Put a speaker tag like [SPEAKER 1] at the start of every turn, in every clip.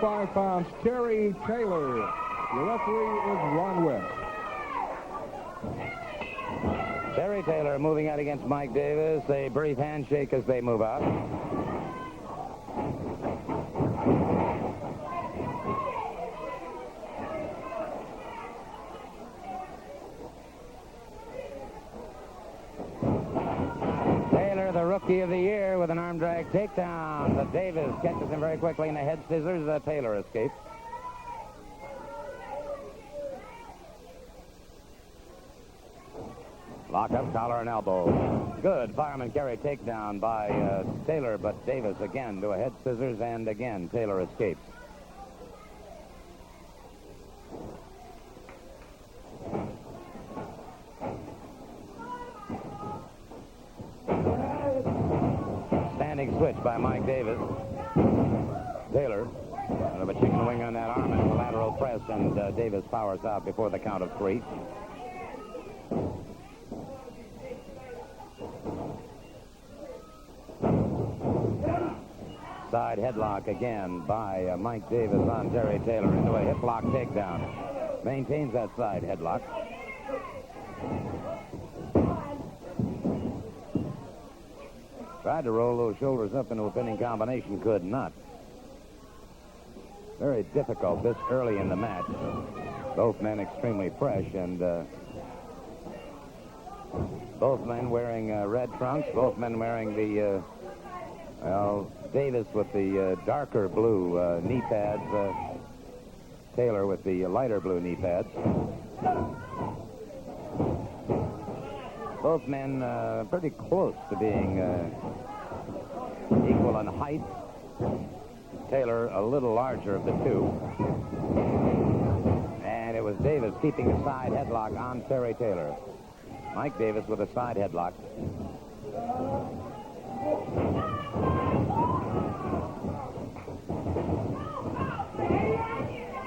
[SPEAKER 1] 105 pounds, Terry Taylor. Your referee is Ron West.
[SPEAKER 2] Terry Taylor moving out against Mike Davis. A brief handshake as they move out. Taylor, the rookie of the year, with an arm drag takedown. But Davis catches him very quickly in the head scissors. Taylor escapes. Lock up, collar, and elbow. Good fireman carry takedown by Taylor, but Davis again to a head scissors, and again Taylor escapes. Standing switch by Mike Davis. Taylor, out of a chicken wing on that arm and a lateral press, and Davis powers out before the count of 3. Side headlock again by Mike Davis on Terry Taylor into a hip lock takedown. Maintains that side headlock. Tried to roll those shoulders up into a pinning combination, could not. Very difficult this early in the match. Both men extremely fresh, and both men wearing red trunks, both men wearing the Davis with the darker blue knee pads, Taylor with the lighter blue knee pads. Both men pretty close to being equal in height. Taylor a little larger of the two. And it was Davis keeping a side headlock on Terry Taylor. Mike Davis with a side headlock.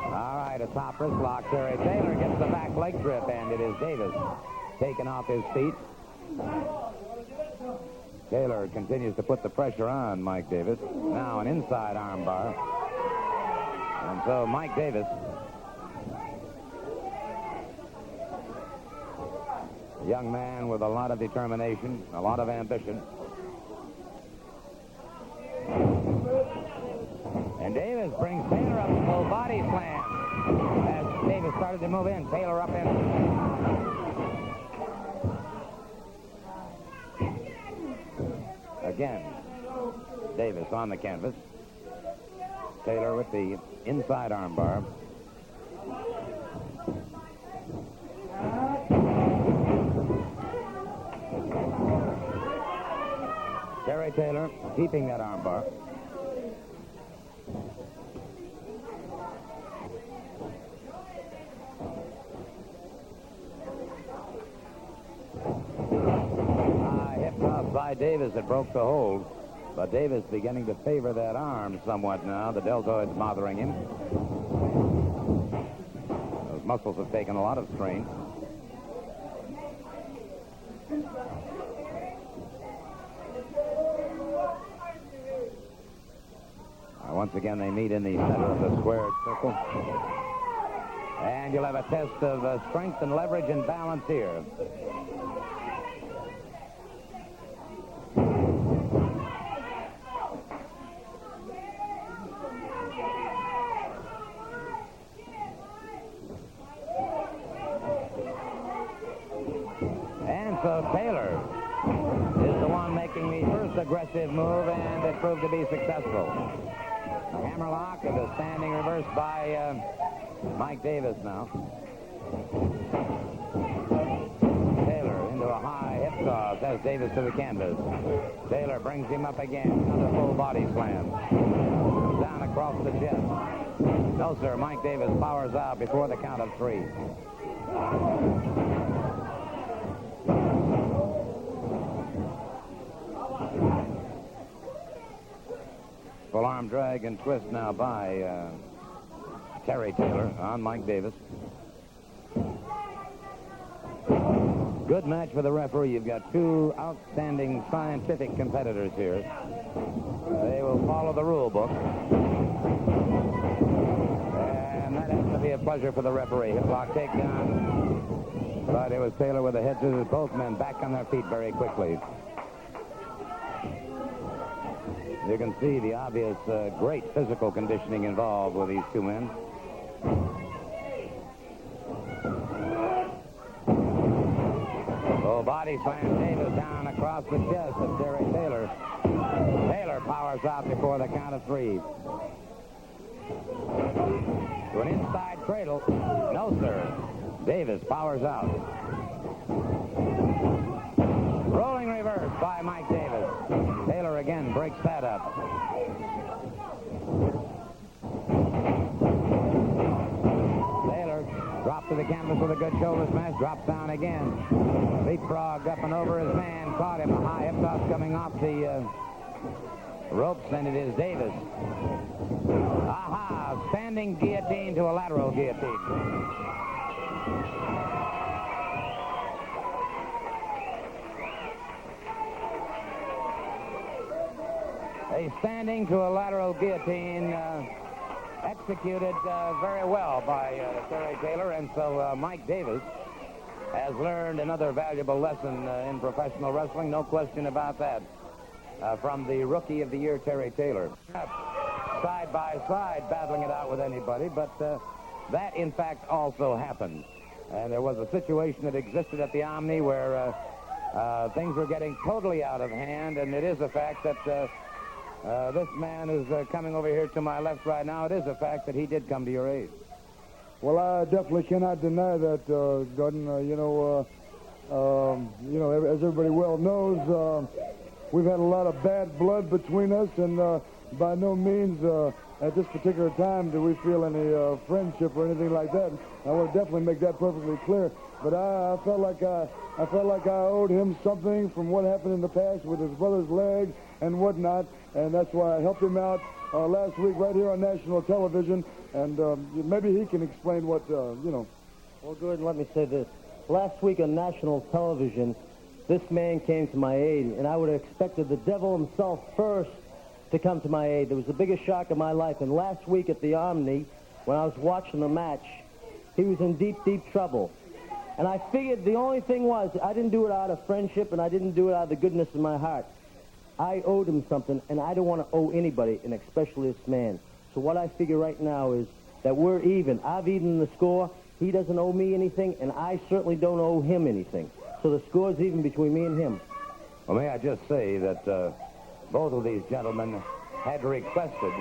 [SPEAKER 2] All right, a top wrist lock. Terry Taylor gets the back leg trip, and it is Davis taken off his feet. Taylor continues to put the pressure on Mike Davis. Now an inside arm bar. And so Mike Davis, young man with a lot of determination, a lot of ambition. And Davis brings Taylor up to full body slam. As Davis started to move in, Taylor up in. Again, Davis on the canvas. Taylor with the inside armbar. Terry Taylor keeping that armbar. Hip toss by Davis that broke the hold. But Davis beginning to favor that arm somewhat now. The deltoid's bothering him. Those muscles have taken a lot of strain. Once again, they meet in the center of the squared circle. And you'll have a test of strength and leverage and balance here. And so Taylor is the one making the first aggressive move, and it proved to be successful. A hammerlock with a standing reverse by Mike Davis now. Taylor into a high hip toss. Has Davis to the canvas. Taylor brings him up again. Another full body slam. Down across the chest. No, sir. Mike Davis powers out before the count of 3. Full arm drag and twist now by Terry Taylor on Mike Davis. Good match for the referee. You've got two outstanding scientific competitors here. They will follow the rule book. buzzer for the referee. Hip lock takedown. But it was Taylor with the head scissors. Both men back on their feet very quickly. You can see the obvious great physical conditioning involved with these two men. Oh, body slam Davis down across the chest of Terry Taylor. Taylor powers out before the count of 3. To an inside cradle. No, sir. Davis powers out. Rolling reverse by Mike Davis. Taylor again breaks that up. Taylor drops to the canvas with a good shoulder smash. Drops down again. Leapfrog up and over his man. Caught him. A high hip toss coming off the ropes, and it is Davis. Aha! Standing guillotine to a lateral guillotine. A standing to a lateral guillotine executed very well by Terry Taylor, and so Mike Davis has learned another valuable lesson in professional wrestling, no question about that, from the Rookie of the Year, Terry Taylor. Side by side, battling it out with anybody, but that, in fact, also happened. And there was a situation that existed at the Omni where things were getting totally out of hand, and it is a fact that this man is coming over here to my left right now. It is a fact that he did come to your aid.
[SPEAKER 3] Well, I definitely cannot deny that, Gordon. As everybody well knows, we've had a lot of bad blood between us, and by no means at this particular time do we feel any friendship or anything like that. I want to definitely make that perfectly clear. But I felt like I owed him something from what happened in the past with his brother's leg and whatnot, and that's why I helped him out last week right here on national television. And maybe he can explain what,
[SPEAKER 4] Well, Gordon, let me say this. Last week on national television, this man came to my aid, and I would have expected the devil himself first to come to my aid. It was the biggest shock of my life. And last week at the Omni, when I was watching the match, he was in deep, deep trouble. And I figured the only thing was, I didn't do it out of friendship, and I didn't do it out of the goodness of my heart. I owed him something, and I don't want to owe anybody, and especially this man. So what I figure right now is that we're even. I've evened the score. He doesn't owe me anything, and I certainly don't owe him anything. So the score's even between me and him.
[SPEAKER 2] Well, may I just say that both of these gentlemen had requested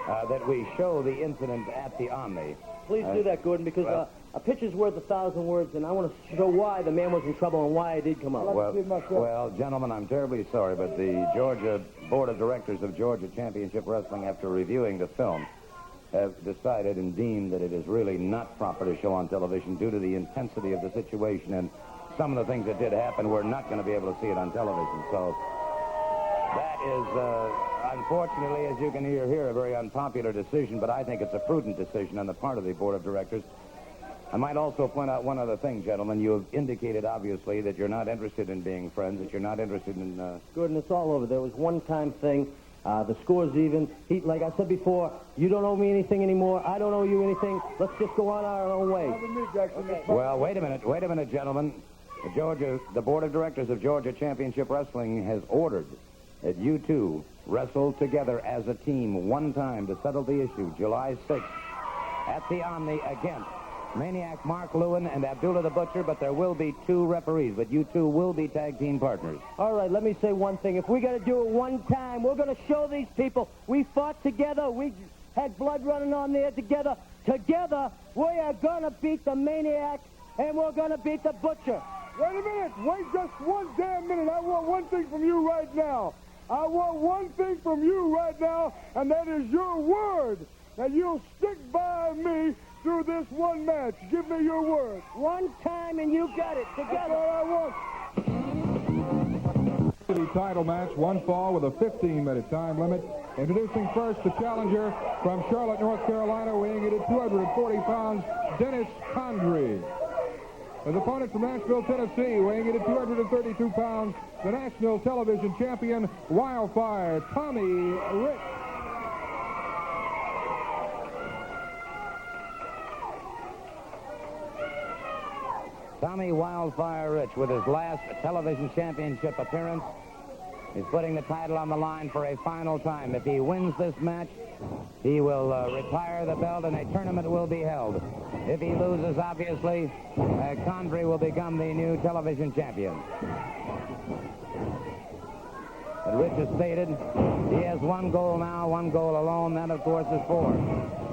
[SPEAKER 2] that we show the incident at the Omni.
[SPEAKER 4] Please do that, Gordon, because a picture's worth 1,000 words, and I want to show why the man was in trouble and why I did come out.
[SPEAKER 2] Well, gentlemen, I'm terribly sorry, but the Georgia Board of Directors of Georgia Championship Wrestling, after reviewing the film, have decided and deemed that it is really not proper to show on television due to the intensity of the situation, and some of the things that did happen, we're not going to be able to see it on television. So that is, unfortunately, as you can hear here, a very unpopular decision, but I think it's a prudent decision on the part of the Board of Directors. I might also point out one other thing, gentlemen. You have indicated, obviously, that you're not interested in being friends, that you're not interested in...
[SPEAKER 4] Gordon, it's all over. There was one-time thing. The score's even. Like I said before, you don't owe me anything anymore. I don't owe you anything. Let's just go on our own way.
[SPEAKER 3] Okay.
[SPEAKER 2] Well, wait a minute, gentlemen. The Board of Directors of Georgia Championship Wrestling has ordered that you two wrestle together as a team one time to settle the issue, July 6th, at the Omni against Maniac Mark Lewin and Abdullah the Butcher, but there will be 2 referees, but you two will be tag team partners.
[SPEAKER 4] All right, let me say one thing. If we got to do it one time, we're going to show these people we fought together. We had blood running on there together. Together, we are going to beat the Maniac, and we're going to beat the Butcher.
[SPEAKER 3] Wait a minute. Wait just one damn minute. I want one thing from you right now. I want one thing from you right now, and that is your word that you'll stick by me through this one match. Give me your word.
[SPEAKER 4] One time, and you got it.
[SPEAKER 3] That's
[SPEAKER 4] Together.
[SPEAKER 3] all I want.
[SPEAKER 1] The title match, one fall with a 15-minute time limit. Introducing first the challenger from Charlotte, North Carolina, weighing in at 240 pounds, Dennis Condrey. His opponent from Nashville, Tennessee, weighing in at 232 pounds, the national television champion, Wildfire, Tommy Rich.
[SPEAKER 2] Tommy Wildfire Rich, with his last television championship appearance, is putting the title on the line for a final time. If he wins this match, he will retire the belt and a tournament will be held. If he loses, obviously, Condrey will become the new television champion. But Rich has stated he has one goal now, one goal alone. That, of course, is for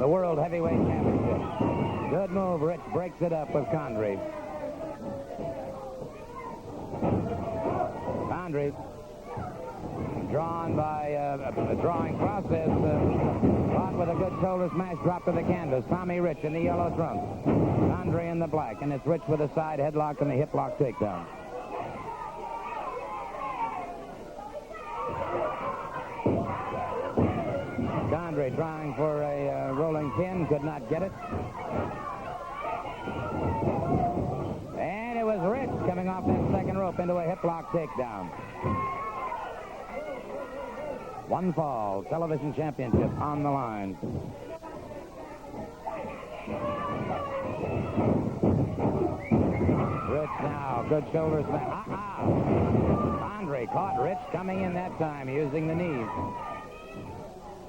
[SPEAKER 2] the World Heavyweight Championship. Good move. Rich breaks it up with Condrey. Condrey, drawn by a drawing process, caught with a good shoulder smash, drop to the canvas. Tommy Rich in the yellow trunks. Condrey in the black, and it's Rich with a side headlock and the hip lock takedown. Condrey trying for a rolling pin, could not get it. And it was Rich coming off that second rope into a hip lock takedown. One fall, television championship on the line. Rich now, good shoulder smash. Condrey caught Rich coming in that time, using the knees.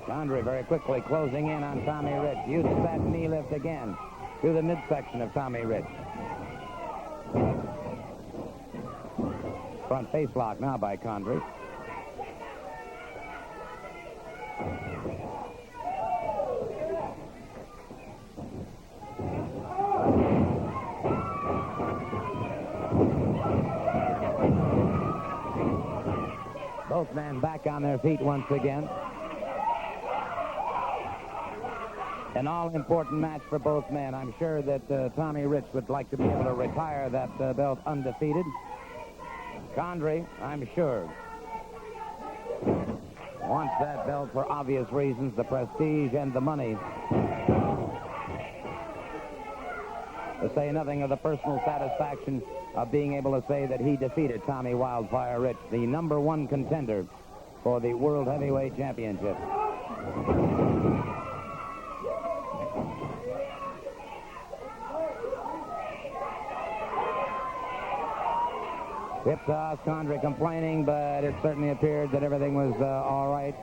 [SPEAKER 2] Condrey very quickly closing in on Tommy Rich. Uses that knee lift again to the midsection of Tommy Rich. Front face lock now by Condrey. Both men back on their feet once again. An all-important match for both men. I'm sure that Tommy Rich would like to be able to retire that belt undefeated. Condrey, I'm sure, wants that belt for obvious reasons, the prestige and the money. To say nothing of the personal satisfaction of being able to say that he defeated Tommy Wildfire Rich, the #1 contender for the World Heavyweight Championship. Hip toss, Condrey complaining, but it certainly appeared that everything was all right.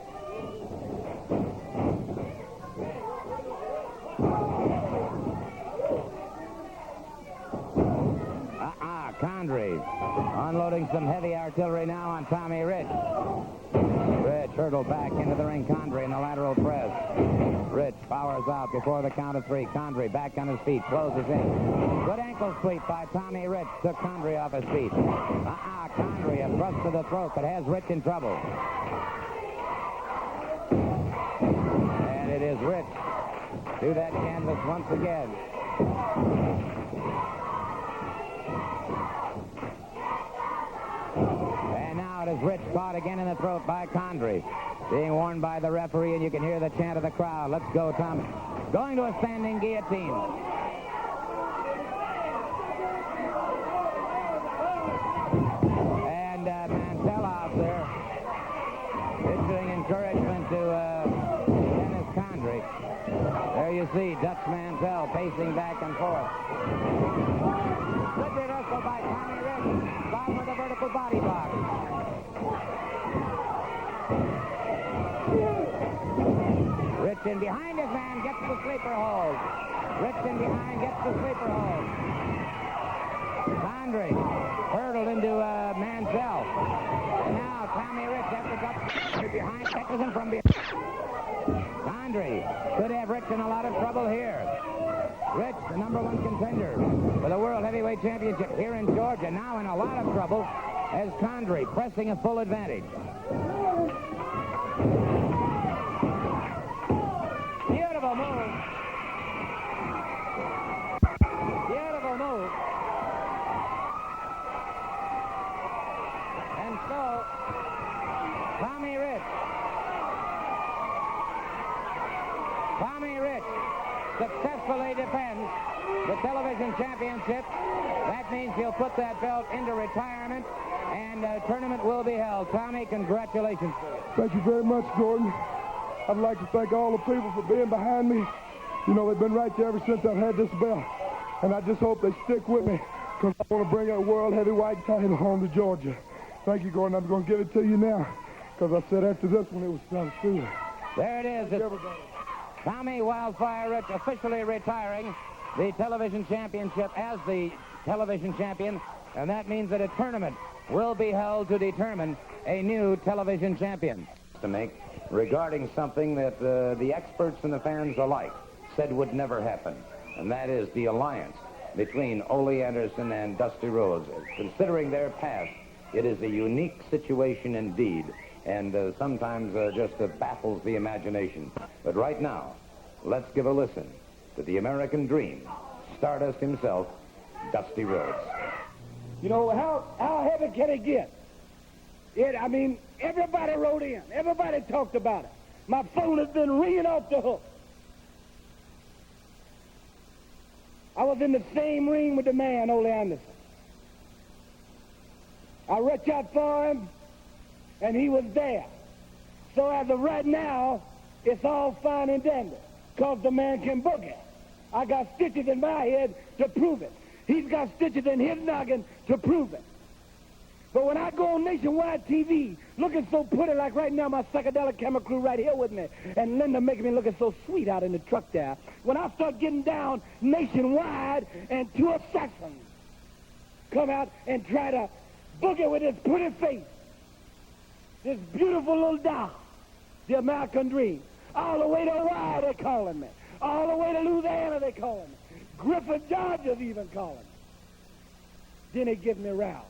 [SPEAKER 2] Condrey unloading some heavy artillery now on Tommy Rich. Rich hurtled back into the ring. Condrey in the lateral press. Rich powers out before the count of 3. Condrey back on his feet, closes in. Good ankle sweep by Tommy Rich. Took Condrey off his feet. Condrey, a thrust to the throat, but has Rich in trouble. And it is Rich to that canvas once again. And now it is Rich caught again in the throat by Condrey. Being warned by the referee, and you can hear the chant of the crowd. Let's go, Tommy. Going to a standing guillotine. And Mantell out there issuing encouragement to Dennis Condrey. There you see Dutch Mantell pacing back and forth. Good reversal by Tommy Rich. Down with a vertical body block. Rich in behind his man, gets the sleeper hold. Rich in behind, gets the sleeper hold. Condrey hurtled into Mantell. And now Tommy Rich, after got behind, catches him from behind. Condrey could have Rich in a lot of trouble here. Rich, the #1 contender for the World Heavyweight Championship here in Georgia, now in a lot of trouble as Condrey pressing a full advantage. Beautiful move. Beautiful move. And so, Tommy Rich successfully defends the television championship. That means he'll put that belt into retirement, and a tournament will be held. Tommy, congratulations to you.
[SPEAKER 3] Thank you very much, Gordon. I'd like to thank all the people for being behind me. You know, they've been right there ever since I've had this belt, and I just hope they stick with me because I want to bring that world heavyweight title home to Georgia. Thank you, Gordon. I'm going to give it to you now because I said after this one it was time to do it.
[SPEAKER 2] There it is. It's
[SPEAKER 3] Everybody.
[SPEAKER 2] Tommy Wildfire Rich officially retiring the television championship as the television champion, and that means that a tournament will be held to determine a new television champion. To make regarding something that the experts and the fans alike said would never happen, and that is the alliance between Ole Anderson and Dusty Rhodes. Considering their past, it is a unique situation indeed, and sometimes just baffles the imagination. But right now, let's give a listen to the American Dream, Stardust himself, Dusty Rhodes.
[SPEAKER 5] You know, how heavy can it get? I mean, everybody wrote in. Everybody talked about it. My phone has been ringing off the hook. I was in the same ring with the man, Ole Anderson. I reached out for him, and he was there. So as of right now, it's all fine and dandy, because the man can boogie. I got stitches in my head to prove it. He's got stitches in his noggin to prove it. But when I go on nationwide TV, looking so pretty like right now, my psychedelic camera crew right here with me, and Linda making me looking so sweet out in the truck there, when I start getting down nationwide and two assassins come out and try to boogie with his pretty face, this beautiful little doll, the American Dream, all the way to Hawaii they're calling me, all the way to Louisiana they're calling me, Griffin, Georgia's even calling me. Then they give me round.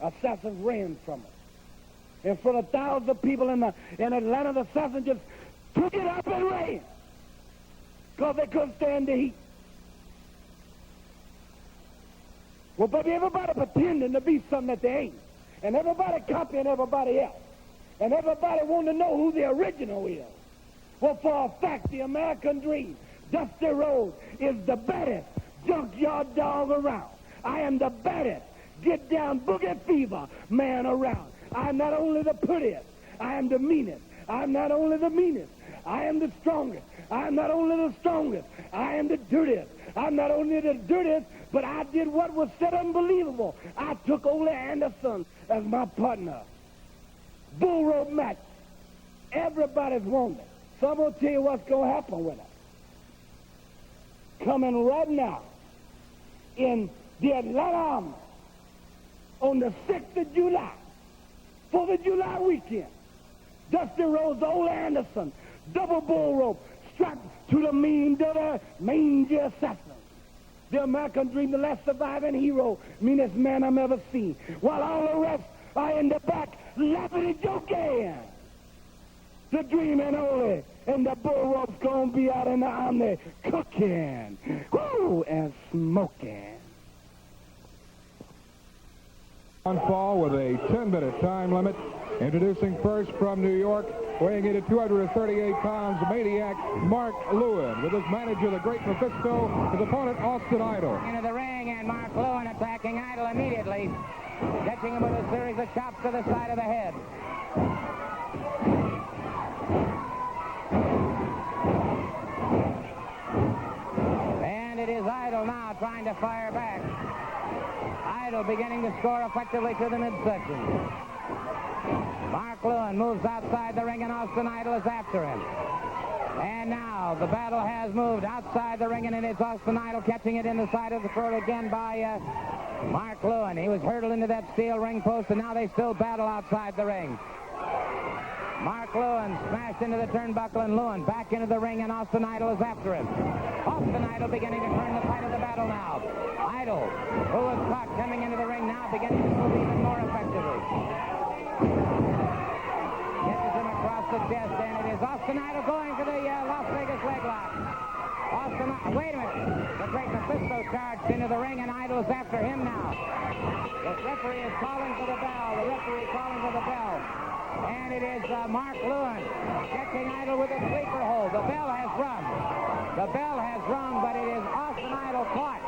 [SPEAKER 5] Assassins ran from it. In front of thousands of people in Atlanta, the assassins just took it up and ran because they couldn't stand the heat. Well, baby, everybody pretending to be something that they ain't. And everybody copying everybody else. And everybody wanting to know who the original is. Well, for a fact, the American Dream, Dusty Rhodes, is the baddest junkyard dog around. I am the baddest get down boogie fever man around. I am not only the prettiest, I am the meanest. I am not only the meanest, I am the strongest. I am not only the strongest, I am the dirtiest. I'm not only the dirtiest, but I did what was said unbelievable. I took Ole Anderson as my partner. Bull rope match. Everybody's wanting it. So I'm going to tell you what's going to happen with it. Coming right now in the Atlanta Armory on the 6th of July, for the July weekend, Dusty Rhodes, Ole Anderson, double bull rope, strapped to the mean, dirty, mangy assassin. The American Dream, the last surviving hero, meanest man I've ever seen. While all the rest are in the back laughing and joking. The Dream and Ole and the bull rope's gonna be out in the army cooking, woo, and smoking.
[SPEAKER 1] On fall with a 10-minute time limit. Introducing first from New York, weighing in at 238 pounds, Maniac Mark Lewin. With his manager, the great Mephisto, his opponent, Austin Idol.
[SPEAKER 2] Into the ring, and Mark Lewin attacking Idol immediately, catching him with a series of chops to the side of the head. And it is Idol now trying to fire back. Idol beginning to score effectively to the midsection. Mark Lewin moves outside the ring, and Austin Idol is after him. And now the battle has moved outside the ring, and it's Austin Idol catching it in the side of the throat again by Mark Lewin. He was hurtled into that steel ring post, and now they still battle outside the ring. Mark Lewin smashed into the turnbuckle, and Lewin back into the ring, and Austin Idol is after him. Austin Idol beginning to turn the tide of the battle now. Idol, who was caught coming into the ring now, beginning to move even more effectively. Gets him across the chest, and it is Austin Idol going for the Las Vegas leg lock. Austin, wait a minute. The great Mephisto charged into the ring, and Idol is after him now. The referee is calling for the bell. The referee calling for the bell. And it is Mark Lewin catching Idol with a sleeper hold. The bell has rung. The bell has rung, but it is Austin Idol caught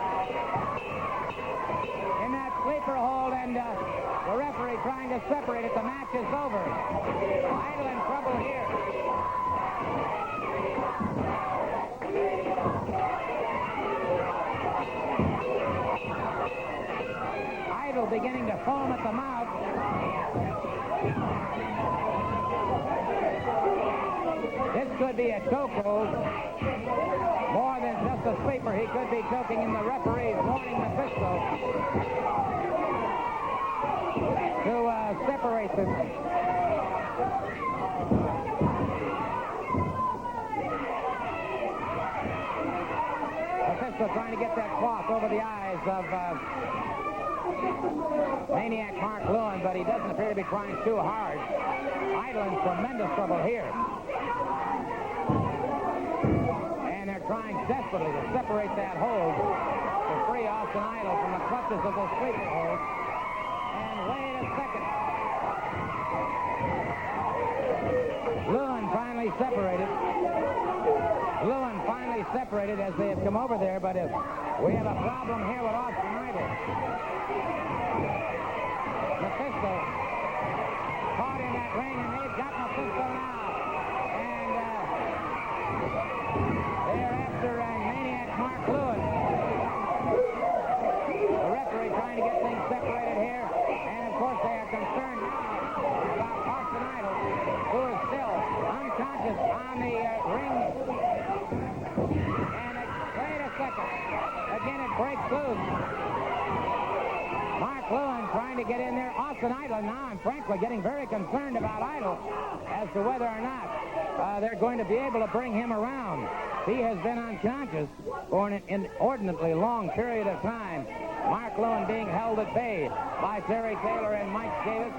[SPEAKER 2] in that sleeper hold, and the referee trying to separate it. The match is over. Idol in trouble here. foam at the mouth. This could be a chokehold. More than just a sleeper, he could be choking in the referee's warning Mephisto to separate them. Mephisto trying to get that cloth over the eyes of Maniac Mark Lewin, but he doesn't appear to be trying too hard. Idol in tremendous trouble here. And they're trying desperately to separate that hold to free Austin Idol from the clutches of the sleeper hold. And wait a second. Lewin finally separated. Lewin finally separated as they have come over there, but if we have a problem here with Austin Idol. Mephisto caught in that ring, and they've got Mephisto now. And they're after Maniac Mark Lewin. The referee trying to get things separated here. And, of course, they are concerned now about Austin Idol, who is still unconscious on the ring. And wait a second. Again, it breaks loose. Mark Lewin trying to get in there. Austin Idol now, I'm frankly getting very concerned about Idol as to whether or not they're going to be able to bring him around. He has been unconscious for an inordinately long period of time. Mark Lewin being held at bay by Terry Taylor and Mike Davis.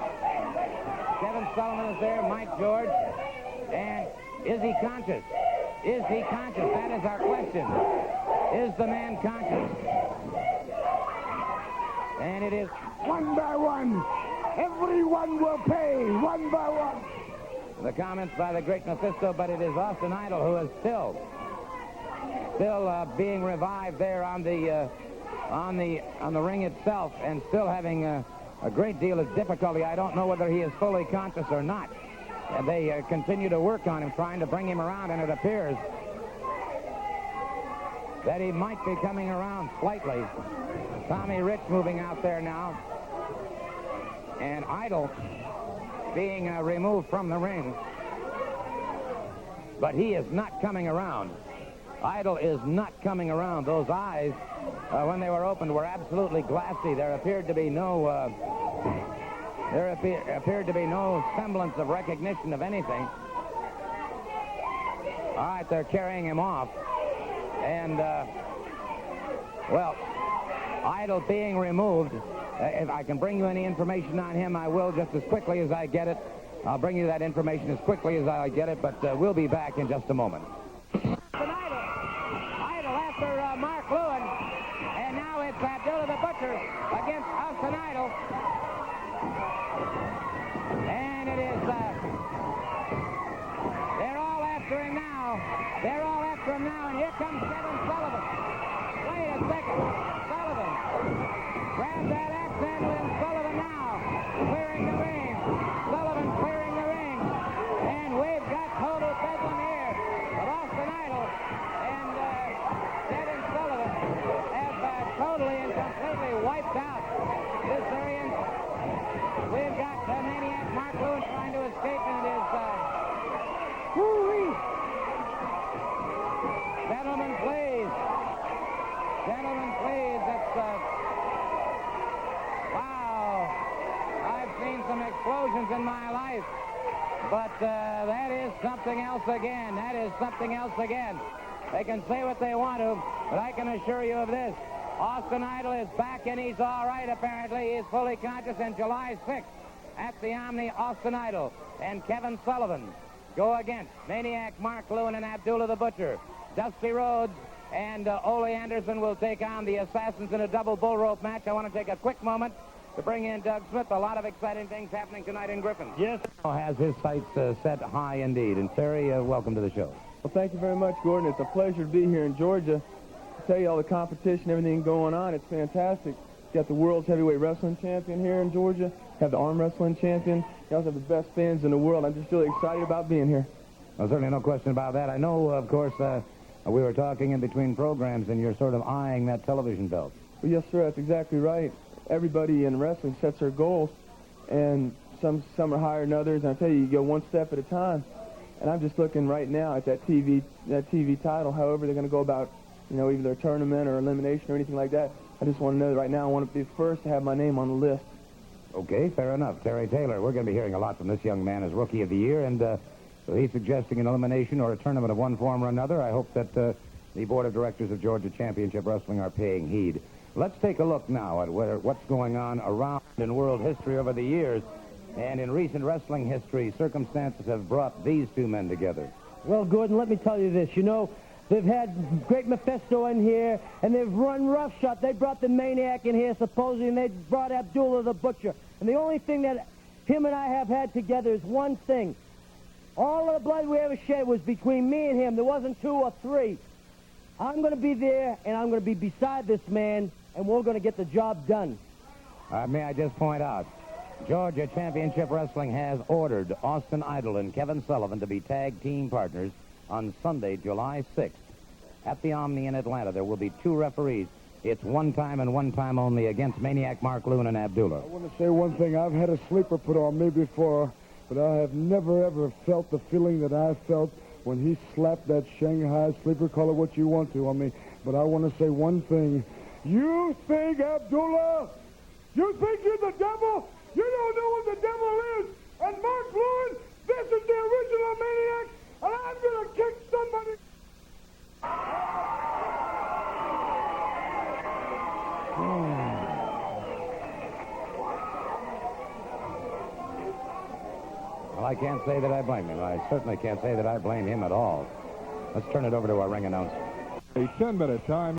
[SPEAKER 2] Kevin Sullivan is there, Mike George. And is he conscious? Is he conscious? That is our question. Is the man conscious? And it is
[SPEAKER 5] one by one. Everyone will pay one by one.
[SPEAKER 2] the comments by the great Mephisto, but it is Austin Idol who is still being revived there on the ring itself, and still having a great deal of difficulty. I don't know whether he is fully conscious or not. They continue to work on him, trying to bring him around, and it appears that he might be coming around slightly. Tommy Rich moving out there now, and Idol being removed from the ring, but he is not coming around. Idol is not coming around. Those eyes, when they were opened, were absolutely glassy. There appeared to be no semblance of recognition of anything. All right, they're carrying him off, and well, Idol being removed. If I can bring you any information on him, I will, just as quickly as I get it. I'll bring you that information as quickly as I get it, but we'll be back in just a moment. Idol after Mark Lewin, and now it's Abdullah the Butcher against Austin Idol. And it is, they're all after him now. They're all after him now, and here comes Kevin Sullivan. Wait a second. Sullivan grabs that axe handle, and Sullivan now clearing the ring. Sullivan clearing the ring. And we've got total bedlam here. But Austin Idol and Kevin Sullivan have totally and completely wiped out this area. We've got Maniac Mark Lewin trying to escape, and it is woo-wee. Gentlemen, please. Gentlemen, please. That's wow. I've seen some explosions in my life, but that is something else again. That is something else again. They can say what they want to, but I can assure you of this. Austin Idol is back, and he's all right, apparently. He is fully conscious, and July 6th at the Omni, Austin Idol and Kevin Sullivan go against Maniac Mark Lewin and Abdullah the Butcher. Dusty Rhodes and Ole Anderson will take on the Assassins in a double bull rope match. I want to take a quick moment to bring in Doug Smith. A lot of exciting things happening tonight in Griffin.
[SPEAKER 6] Yes.
[SPEAKER 2] Has his sights set high indeed. And Terry, welcome to the show.
[SPEAKER 6] Well, thank you very much, Gordon. It's a pleasure to be here in Georgia. To tell you all the competition, everything going on, it's fantastic. You got the world's heavyweight wrestling champion here in Georgia. You have the arm wrestling champion. You also have the best fans in the world. I'm just really excited about being here.
[SPEAKER 2] Well, certainly no question about that. I know, of course, we were talking in between programs, and you're sort of eyeing that television belt.
[SPEAKER 6] Well, yes, sir, that's exactly right. everybody in wrestling sets their goals, and some are higher than others. And I tell you, you go one step at a time. And I'm just looking right now at that TV title. However, they're going to go about, either a tournament or elimination or anything like that. I just want to know that right now I want to be first to have my name on the list.
[SPEAKER 2] Okay, fair enough. Terry Taylor, we're going to be hearing a lot from this young man as Rookie of the Year, and so he's suggesting an elimination or a tournament of one form or another. I hope that the Board of Directors of Georgia Championship Wrestling are paying heed. Let's take a look now at what's going on around in world history over the years. And in recent wrestling history, circumstances have brought these two men together.
[SPEAKER 4] Well, Gordon, let me tell you this. They've had Great Mephisto in here, and they've run roughshod. They brought the Maniac in here, supposedly, and they brought Abdullah the Butcher. And the only thing that him and I have had together is one thing. All of the blood we ever shed was between me and him. There wasn't 2 or 3. I'm going to be there, and I'm going to be beside this man, and we're going to get the job done.
[SPEAKER 2] May I just point out, Georgia Championship Wrestling has ordered Austin Idol and Kevin Sullivan to be tag team partners on Sunday, July 6th. At the Omni in Atlanta, there will be 2 referees. It's one time and one time only against Maniac Mark Loon and Abdullah.
[SPEAKER 3] I want to say one thing. I've had a sleeper put on me before, but I have never, ever felt the feeling that I felt when he slapped that Shanghai sleeper. Call it what you want to on me. But I want to say one thing. You think, Abdullah, you think you're the devil? You don't know what the devil is. And Mark Lewin, this is the original Maniac, and I'm going to kick somebody.
[SPEAKER 2] Well, I can't say that I blame him. I certainly can't say that I blame him at all. Let's turn it over to our ring announcer.
[SPEAKER 1] A 10-minute time.